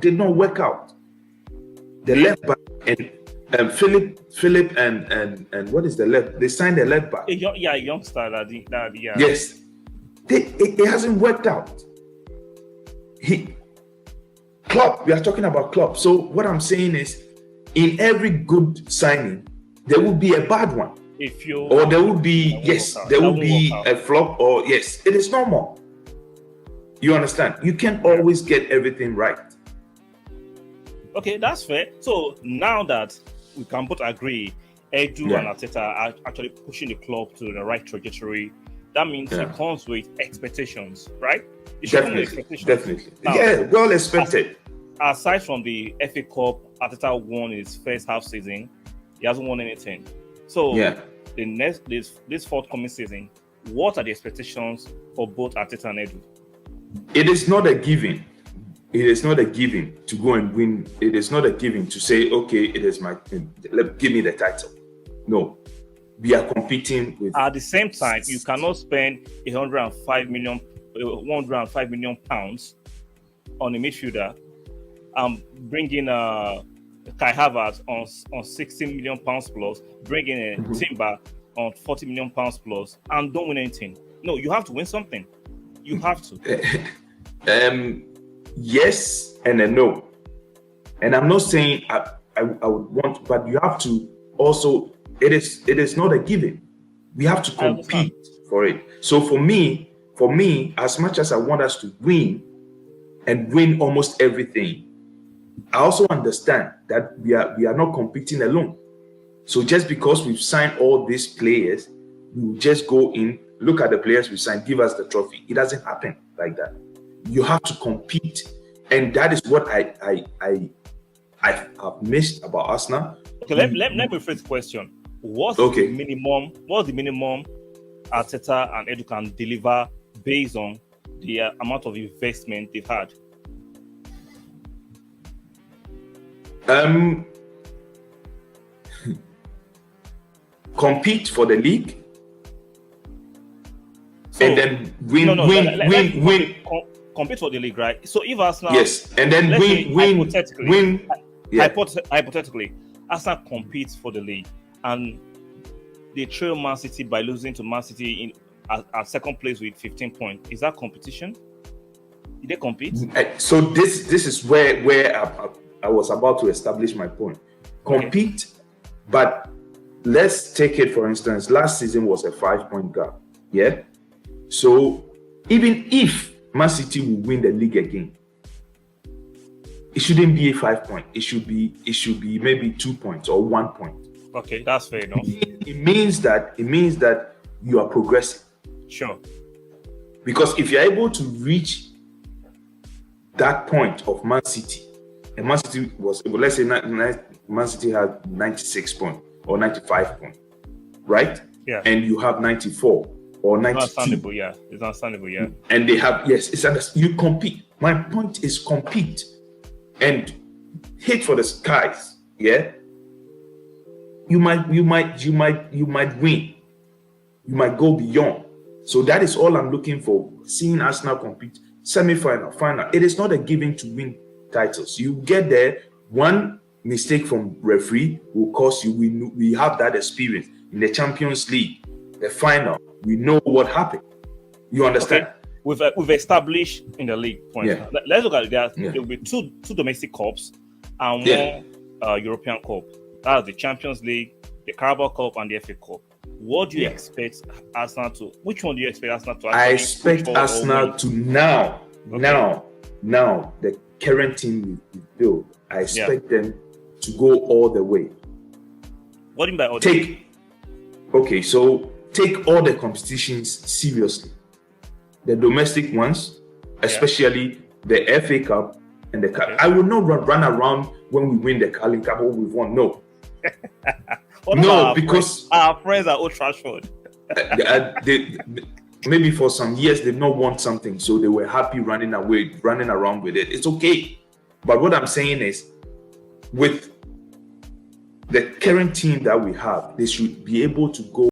did not work out. The left back and Philip and what is the left? They signed the left back. A youngster. Yeah. Yes, it hasn't worked out. Klopp, we are talking about Klopp. So what I'm saying is, in every good signing, there will be a bad one. Or there will be a flop, or yes, it is normal. You understand? You can't always get everything right. Okay, that's fair. So now that we can both agree, Edu and Arteta are actually pushing the club to the right trajectory, that means it comes with expectations, right? Definitely. Now, well expected. Aside from the FA Cup, Arteta won his first half season. He hasn't won anything. So this forthcoming season, what are the expectations for both Arteta and Edu? It is not a given. It is not a given to go and win. It is not a given to say, okay, it is my thing. Give me the title. No. We are competing with. At the same time, you cannot spend 105 million pounds on a midfielder, bringing Kai Havertz on 16 million pounds plus, bringing in Timber on 40 million pounds plus, and don't win anything. No, you have to win something. You have to. Yes and a no. And I'm not saying I would want, but you have to also. It is not a given. We have to compete for it. So for me, as much as I want us to win and win almost everything, I also understand that we are not competing alone. So just because we've signed all these players, we will just go in, look at the players we signed, give us the trophy. It doesn't happen like that. You have to compete, and that is what I have missed about Arsenal. Okay, let me phrase the question. What's the minimum Arteta and Edu can deliver based on the amount of investment they've had? Compete for the league, and then win. Compete for the league, right? So if Arsenal, and then win. Hypothetically, Arsenal competes for the league, and they trail Man City by losing to Man City at second place with 15 points. Is that competition? Did they compete? So this is where I was about to establish my point. Compete, but let's take it for instance. Last season was a 5-point gap. Yeah. So even if Man City will win the league again, it shouldn't be a 5 point. It should be maybe 2 points or 1 point. Okay, that's fair enough. It means that you are progressing. Sure. Because if you're able to reach that point of Man City, and Man City was, let's say Man City had 96 points or 95 points, right? Yeah. And you have 94 or 92. It's understandable, yeah. And they have, you compete. My point is compete and hit for the skies, yeah? You might win. You might go beyond. So that is all I'm looking for. Seeing Arsenal compete, semi-final, final. It is not a given to win titles. You get there, one mistake from referee will cost you. We have that experience in the Champions League, the final. We know what happened. You understand? Okay. We've established in the league point. Yeah. Let's look at it. There will be two domestic cups and one European cup. That's the Champions League, the Carabao Cup, and the FA Cup. What do you expect Arsenal to? Which one do you expect Arsenal to? I expect Arsenal to now, the current team we build. I expect them to go all the way. What do you mean by all the way? So take all the competitions seriously. The domestic ones, especially the FA Cup and the Cup. I will not run around when we win the Carling Cup or we've won. No. Because our friends are Old Trafford. Maybe for some years they've not won something, so they were happy running around with it. It's okay. But what I'm saying is, with the current team that we have, they should be able to go